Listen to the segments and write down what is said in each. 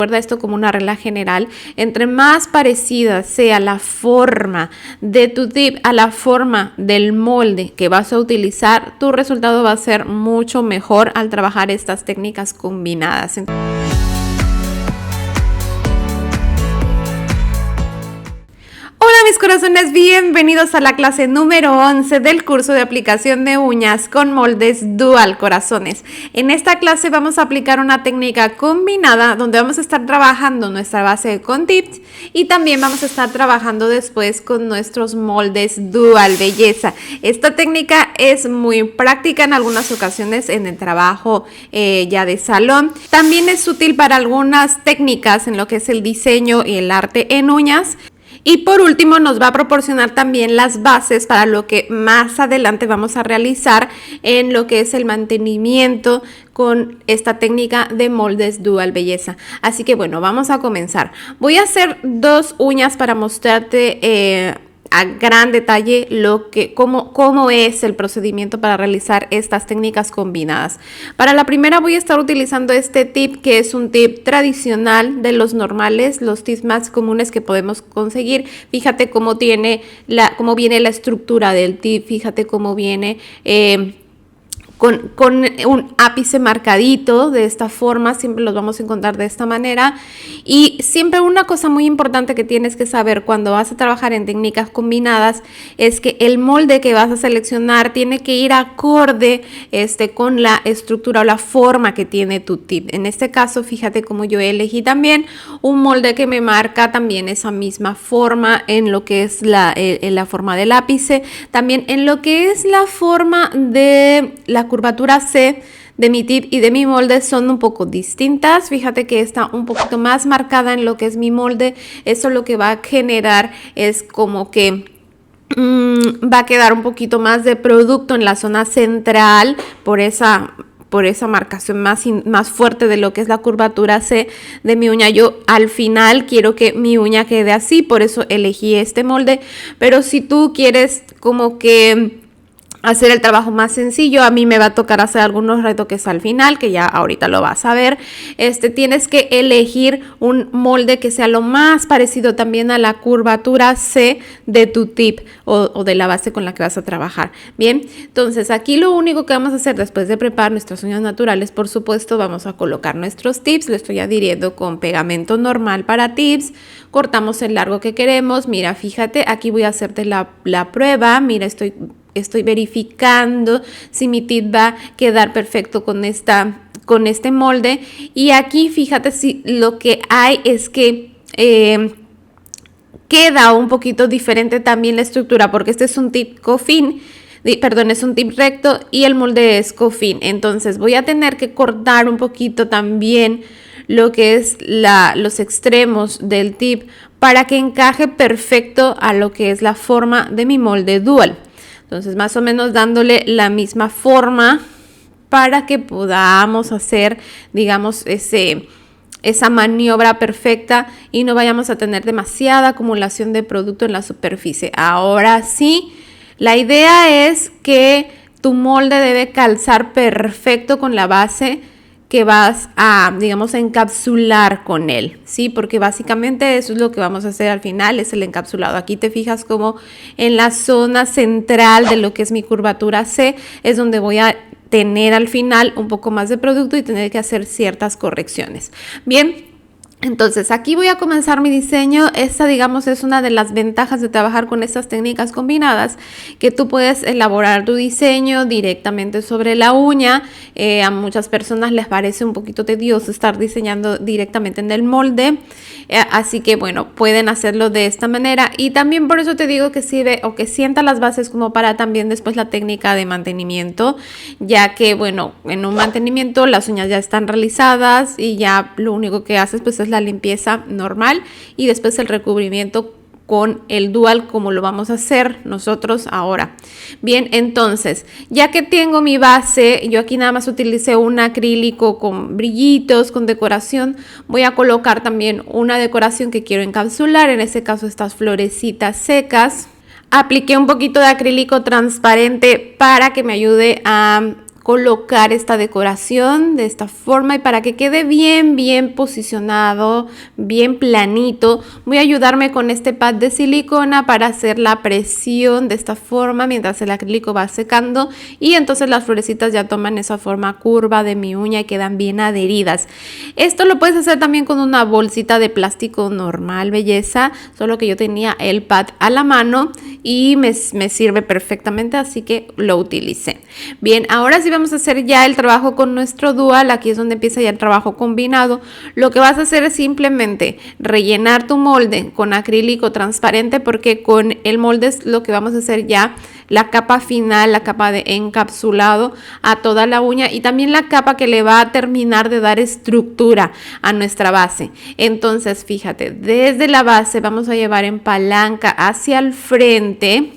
Recuerda esto como una regla general, entre más parecida sea la forma de tu tip a la forma del molde que vas a utilizar, tu resultado va a ser mucho mejor al trabajar estas técnicas combinadas. Hola mis corazones, bienvenidos a la clase número 11 del curso de aplicación de uñas con moldes Dual Corazones. En esta clase vamos a aplicar una técnica combinada donde vamos a estar trabajando nuestra base con tips y también vamos a estar trabajando después con nuestros moldes Dual Belleza. Esta técnica es muy práctica en algunas ocasiones en el trabajo ya de salón. También es útil para algunas técnicas en lo que es el diseño y el arte en uñas. Y por último nos va a proporcionar también las bases para lo que más adelante vamos a realizar en lo que es el mantenimiento con esta técnica de moldes Dual Belleza. Así que bueno, vamos a comenzar. Voy a hacer dos uñas para mostrarte a gran detalle cómo es el procedimiento para realizar estas técnicas combinadas. Para la primera voy a estar utilizando este tip, que es un tip tradicional de los normales, los tips más comunes que podemos conseguir. Fíjate cómo viene la estructura del tip, fíjate cómo viene con un ápice marcadito de esta forma, siempre los vamos a encontrar de esta manera. Y siempre una cosa muy importante que tienes que saber cuando vas a trabajar en técnicas combinadas es que el molde que vas a seleccionar tiene que ir acorde con la estructura o la forma que tiene tu tip. En este caso, fíjate cómo yo elegí también un molde que me marca también esa misma forma en lo que es la forma del ápice, también en lo que es la forma de la curvatura C de mi tip y de mi molde son un poco distintas. Fíjate que está un poquito más marcada en lo que es mi molde. Eso lo que va a generar es como que va a quedar un poquito más de producto en la zona central por esa marcación más fuerte de lo que es la curvatura C de mi uña. Yo al final quiero que mi uña quede así, por eso elegí este molde. Pero si tú quieres como que hacer el trabajo más sencillo, a mí me va a tocar hacer algunos retoques al final, que ya ahorita lo vas a ver. Tienes que elegir un molde que sea lo más parecido también a la curvatura C de tu tip o de la base con la que vas a trabajar. Bien, entonces aquí lo único que vamos a hacer después de preparar nuestras uñas naturales, por supuesto, vamos a colocar nuestros tips. Lo estoy adhiriendo con pegamento normal para tips. Cortamos el largo que queremos. Mira, fíjate, aquí voy a hacerte la prueba. Mira, estoy verificando si mi tip va a quedar perfecto con este molde. Y aquí fíjate si lo que hay es que queda un poquito diferente también la estructura, porque este es un tip coffin, es un tip recto y el molde es coffin. Entonces voy a tener que cortar un poquito también lo que es los extremos del tip para que encaje perfecto a lo que es la forma de mi molde Dual. Entonces, más o menos dándole la misma forma para que podamos hacer, digamos, esa maniobra perfecta y no vayamos a tener demasiada acumulación de producto en la superficie. Ahora sí, la idea es que tu molde debe calzar perfecto con la base que vas a, digamos, a encapsular con él, ¿sí? Porque básicamente eso es lo que vamos a hacer al final, es el encapsulado. Aquí te fijas como en la zona central de lo que es mi curvatura C es donde voy a tener al final un poco más de producto y tener que hacer ciertas correcciones. Bien. Entonces aquí voy a comenzar mi diseño. Esta, digamos, es una de las ventajas de trabajar con estas técnicas combinadas, que tú puedes elaborar tu diseño directamente sobre la uña. A muchas personas les parece un poquito tedioso estar diseñando directamente en el molde, así que bueno, pueden hacerlo de esta manera. Y también por eso te digo que sirve o que sienta las bases como para también después la técnica de mantenimiento, ya que bueno, en un mantenimiento las uñas ya están realizadas y ya lo único que haces pues es la limpieza normal y después el recubrimiento con el Dual, como lo vamos a hacer nosotros ahora. Bien, entonces, ya que tengo mi base, yo aquí nada más utilicé un acrílico con brillitos, con decoración. Voy a colocar también una decoración que quiero encapsular, en este caso estas florecitas secas. Apliqué un poquito de acrílico transparente para que me ayude a colocar esta decoración de esta forma, y para que quede bien posicionado, bien planito, voy a ayudarme con este pad de silicona para hacer la presión de esta forma mientras el acrílico va secando, y entonces las florecitas ya toman esa forma curva de mi uña y quedan bien adheridas. Esto lo puedes hacer también con una bolsita de plástico normal, belleza, solo que yo tenía el pad a la mano y me sirve perfectamente, así que lo utilicé. Bien, ahora sí vamos a hacer ya el trabajo con nuestro dual. Aquí es donde empieza ya el trabajo combinado. Lo que vas a hacer es simplemente rellenar tu molde con acrílico transparente, porque con el molde es lo que vamos a hacer ya la capa final, la capa de encapsulado a toda la uña, y también la capa que le va a terminar de dar estructura a nuestra base. Entonces, fíjate, desde la base vamos a llevar en palanca hacia el frente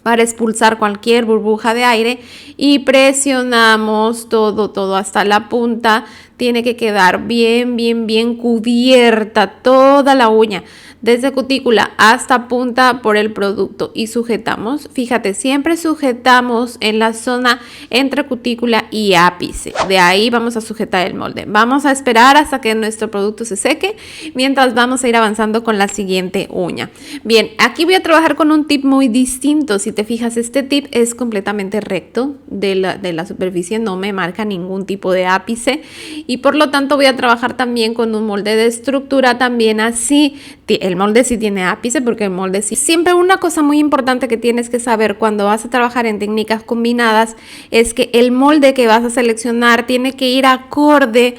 para expulsar cualquier burbuja de aire, y presionamos todo hasta la punta. Tiene que quedar bien cubierta toda la uña, desde cutícula hasta punta por el producto, y sujetamos. Fíjate, siempre sujetamos en la zona entre cutícula y ápice. De ahí vamos a sujetar el molde. Vamos a esperar hasta que nuestro producto se seque, mientras vamos a ir avanzando con la siguiente uña. Bien, aquí voy a trabajar con un tip muy distinto. Si te fijas, este tip es completamente recto de la superficie, no me marca ningún tipo de ápice, y por lo tanto voy a trabajar también con un molde de estructura también así. El molde sí tiene ápice, porque el molde sí. Siempre una cosa muy importante que tienes que saber cuando vas a trabajar en técnicas combinadas es que el molde que vas a seleccionar tiene que ir acorde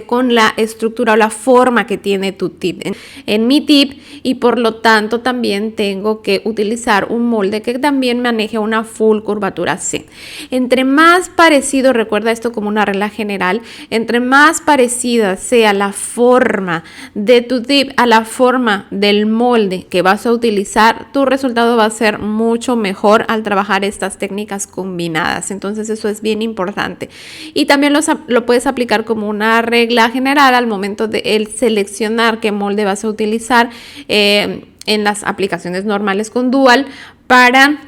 con la estructura o la forma que tiene tu tip. En mi tip, y por lo tanto también tengo que utilizar un molde que también maneje una full curvatura C. Entre más parecido, recuerda esto como una regla general, entre más parecida sea la forma de tu tip a la forma del molde que vas a utilizar, tu resultado va a ser mucho mejor al trabajar estas técnicas combinadas. Entonces eso es bien importante, y también lo puedes aplicar como una regla general al momento de el seleccionar qué molde vas a utilizar en las aplicaciones normales con dual, para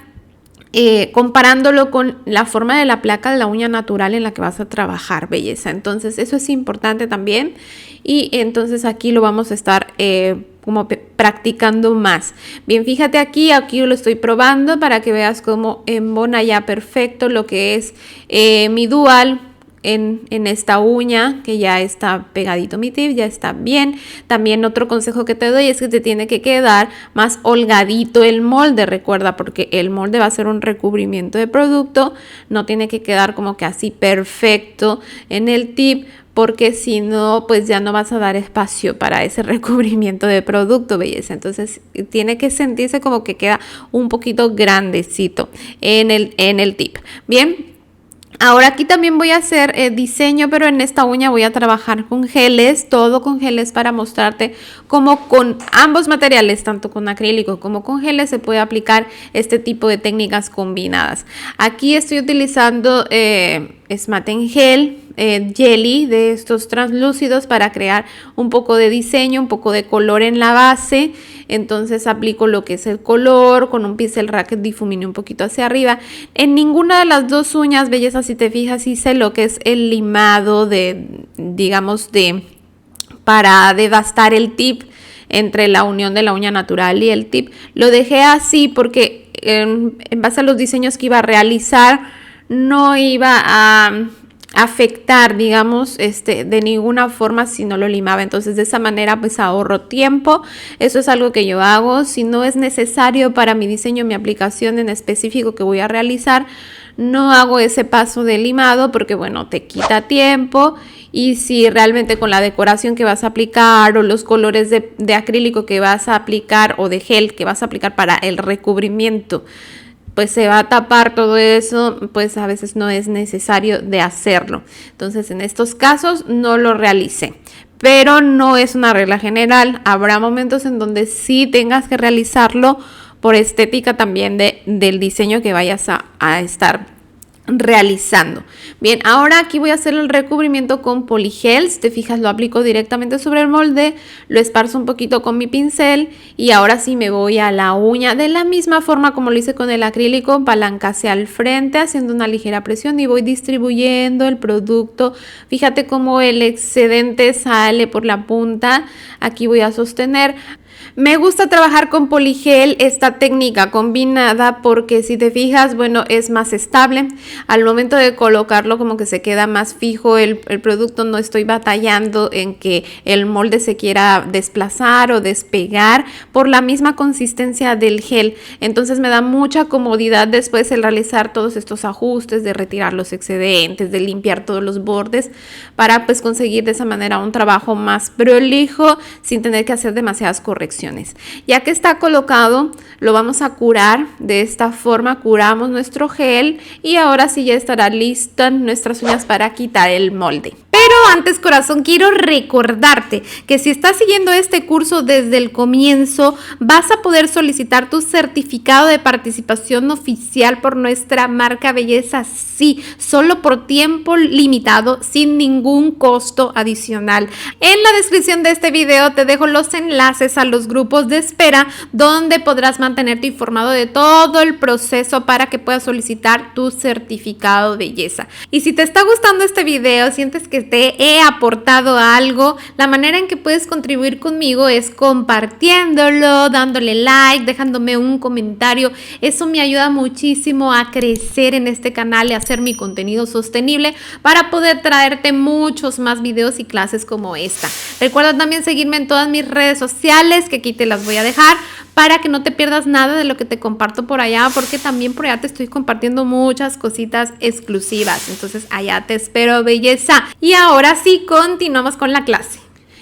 comparándolo con la forma de la placa de la uña natural en la que vas a trabajar, belleza. Entonces eso es importante también, y entonces aquí lo vamos a estar como practicando más. Bien, fíjate aquí lo estoy probando para que veas cómo embona ya perfecto lo que es mi dual en esta uña, que ya está pegadito mi tip, ya está bien. También otro consejo que te doy es que te tiene que quedar más holgadito el molde, recuerda, porque el molde va a ser un recubrimiento de producto, no tiene que quedar como que así perfecto en el tip, porque si no, pues ya no vas a dar espacio para ese recubrimiento de producto, belleza. Entonces tiene que sentirse como que queda un poquito grandecito en el tip. Bien. Ahora aquí también voy a hacer diseño, pero en esta uña voy a trabajar con geles, todo con geles, para mostrarte cómo con ambos materiales, tanto con acrílico como con geles, se puede aplicar este tipo de técnicas combinadas. Aquí estoy utilizando esmalte en gel, jelly de estos translúcidos, para crear un poco de diseño, un poco de color en la base. Entonces aplico lo que es el color con un pincel racket, difumino un poquito hacia arriba. En ninguna de las dos uñas, belleza, si te fijas, hice lo que es el limado para devastar el tip entre la unión de la uña natural y el tip. Lo dejé así porque en base a los diseños que iba a realizar, no iba a afectar, digamos, de ninguna forma si no lo limaba. Entonces de esa manera pues ahorro tiempo. Eso es algo que yo hago. Si no es necesario para mi diseño, mi aplicación en específico que voy a realizar, no hago ese paso de limado, porque bueno, te quita tiempo. Y si realmente con la decoración que vas a aplicar, o los colores de acrílico que vas a aplicar, o de gel que vas a aplicar para el recubrimiento, pues se va a tapar todo eso, pues a veces no es necesario de hacerlo. Entonces en estos casos no lo realicé, pero no es una regla general. Habrá momentos en donde sí tengas que realizarlo por estética también del diseño que vayas a estar realizando. Bien, ahora aquí voy a hacer el recubrimiento con Polygel. Si te fijas, lo aplico directamente sobre el molde, lo esparzo un poquito con mi pincel y ahora sí me voy a la uña de la misma forma como lo hice con el acrílico, palanca hacia el frente haciendo una ligera presión y voy distribuyendo el producto. Fíjate cómo el excedente sale por la punta. Aquí voy a sostener. Me gusta trabajar con Polygel, esta técnica combinada, porque si te fijas, bueno, es más estable. Al momento de colocarlo como que se queda más fijo el producto, no estoy batallando en que el molde se quiera desplazar o despegar por la misma consistencia del gel. Entonces me da mucha comodidad después el realizar todos estos ajustes, de retirar los excedentes, de limpiar todos los bordes para pues conseguir de esa manera un trabajo más prolijo sin tener que hacer demasiadas correcciones. Ya que está colocado, lo vamos a curar de esta forma, curamos nuestro gel y ahora sí ya estará lista nuestras uñas para quitar el molde. Pero antes, corazón, quiero recordarte que si estás siguiendo este curso desde el comienzo, vas a poder solicitar tu certificado de participación oficial por nuestra marca Belleza Sí, solo por tiempo limitado, sin ningún costo adicional. En la descripción de este video te dejo los enlaces a los grupos de espera donde podrás mantenerte informado de todo el proceso para que puedas solicitar tu certificado de belleza. Y si te está gustando este video, sientes que te he aportado algo, la manera en que puedes contribuir conmigo es compartiéndolo, dándole like, dejándome un comentario. Eso me ayuda muchísimo a crecer en este canal y hacer mi contenido sostenible para poder traerte muchos más videos y clases como esta. Recuerda también seguirme en todas mis redes sociales, que aquí te las voy a dejar para que no te pierdas nada de lo que te comparto por allá, porque también por allá te estoy compartiendo muchas cositas exclusivas. Entonces allá te espero, belleza. Y ahora sí, continuamos con la clase.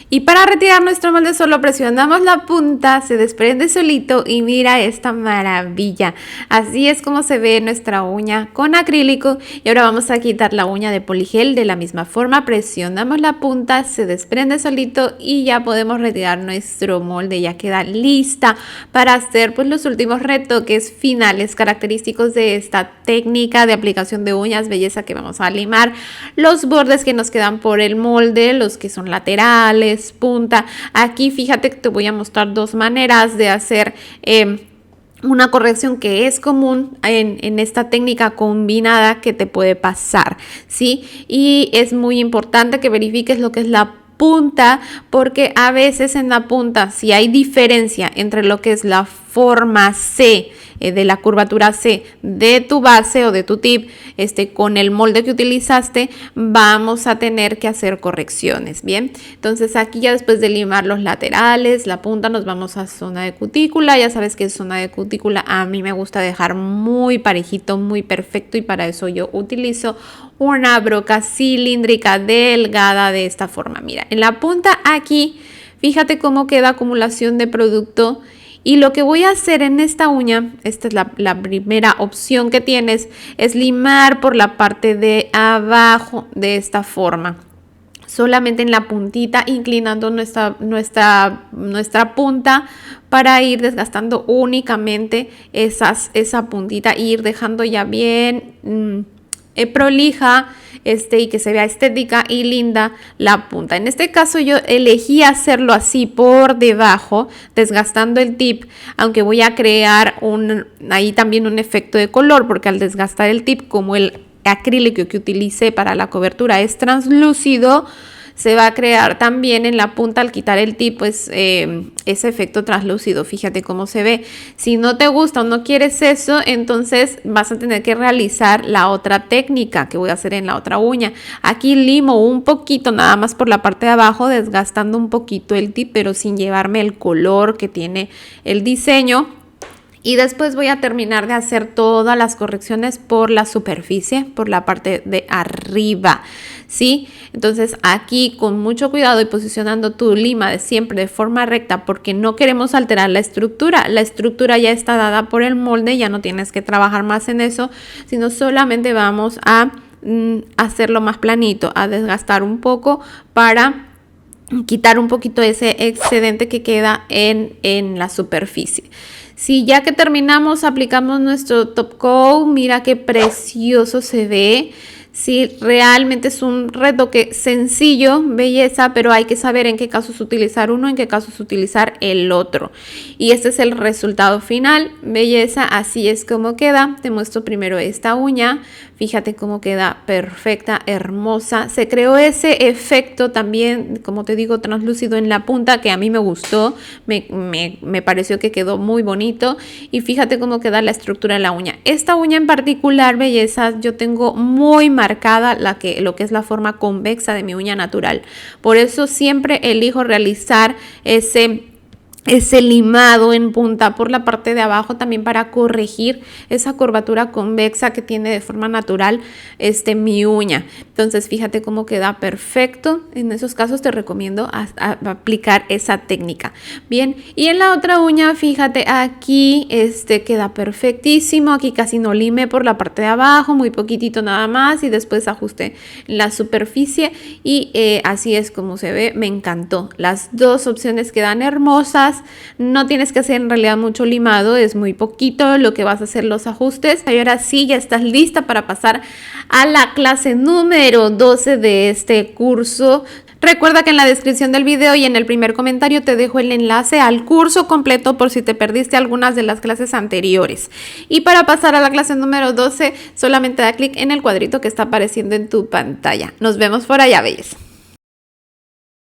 Y para retirar nuestro molde solo presionamos la punta, se desprende solito y mira esta maravilla. Así es como se ve nuestra uña con acrílico. Y ahora vamos a quitar la uña de Polygel de la misma forma, presionamos la punta, se desprende solito y ya podemos retirar nuestro molde. Ya queda lista para hacer pues los últimos retoques finales característicos de esta técnica de aplicación de uñas belleza, que vamos a limar los bordes que nos quedan por el molde, los que son laterales, punta. Aquí fíjate que te voy a mostrar dos maneras de hacer una corrección que es común en esta técnica combinada que te puede pasar, ¿sí? Y es muy importante que verifiques lo que es la punta, porque a veces en la punta, si hay diferencia entre lo que es la forma C, de la curvatura C de tu base o de tu tip, con el molde que utilizaste, vamos a tener que hacer correcciones. Bien, entonces aquí ya después de limar los laterales, la punta, nos vamos a zona de cutícula. Ya sabes que zona de cutícula a mí me gusta dejar muy parejito, muy perfecto, y para eso yo utilizo una broca cilíndrica delgada de esta forma. Mira, en la punta aquí, fíjate cómo queda acumulación de producto. Y lo que voy a hacer en esta uña, esta es la primera opción que tienes, es limar por la parte de abajo de esta forma. Solamente en la puntita, inclinando nuestra punta para ir desgastando únicamente esa puntita e ir dejando ya bien prolija y que se vea estética y linda la punta. En este caso yo elegí hacerlo así por debajo, desgastando el tip, aunque voy a crear ahí también un efecto de color, porque al desgastar el tip, como el acrílico que utilicé para la cobertura es translúcido, se va a crear también en la punta, al quitar el tip, pues ese efecto translúcido. Fíjate cómo se ve. Si no te gusta o no quieres eso, entonces vas a tener que realizar la otra técnica que voy a hacer en la otra uña. Aquí limo un poquito, nada más por la parte de abajo, desgastando un poquito el tip, pero sin llevarme el color que tiene el diseño. Y después voy a terminar de hacer todas las correcciones por la superficie, por la parte de arriba, ¿sí? Entonces aquí con mucho cuidado y posicionando tu lima de siempre de forma recta, porque no queremos alterar la estructura. La estructura ya está dada por el molde, ya no tienes que trabajar más en eso, sino solamente vamos a hacerlo más planito, a desgastar un poco para quitar un poquito ese excedente que queda en la superficie. Si ya que terminamos, aplicamos nuestro top coat, mira qué precioso se ve. Sí, realmente es un retoque sencillo, belleza, pero hay que saber en qué casos utilizar uno, en qué casos utilizar el otro. Y este es el resultado final, belleza, así es como queda. Te muestro primero esta uña, fíjate cómo queda perfecta, hermosa. Se creó ese efecto también, como te digo, translúcido en la punta, que a mí me gustó, me pareció que quedó muy bonito. Y fíjate cómo queda la estructura de la uña. Esta uña en particular, belleza, yo tengo muy marcada lo que es la forma convexa de mi uña natural. Por eso siempre elijo realizar ese limado en punta por la parte de abajo, también para corregir esa curvatura convexa que tiene de forma natural mi uña. Entonces fíjate cómo queda perfecto. En esos casos te recomiendo aplicar esa técnica. Bien, y en la otra uña, fíjate aquí, queda perfectísimo. Aquí casi no limé por la parte de abajo, muy poquitito nada más, y después ajusté la superficie y así es como se ve. Me encantó. Las dos opciones quedan hermosas. No tienes que hacer en realidad mucho limado, es muy poquito lo que vas a hacer los ajustes. Y ahora sí, ya estás lista para pasar a la clase número 12 de este curso. Recuerda que en la descripción del video y en el primer comentario te dejo el enlace al curso completo por si te perdiste algunas de las clases anteriores. Y para pasar a la clase número 12, solamente da clic en el cuadrito que está apareciendo en tu pantalla. Nos vemos por allá, bellas.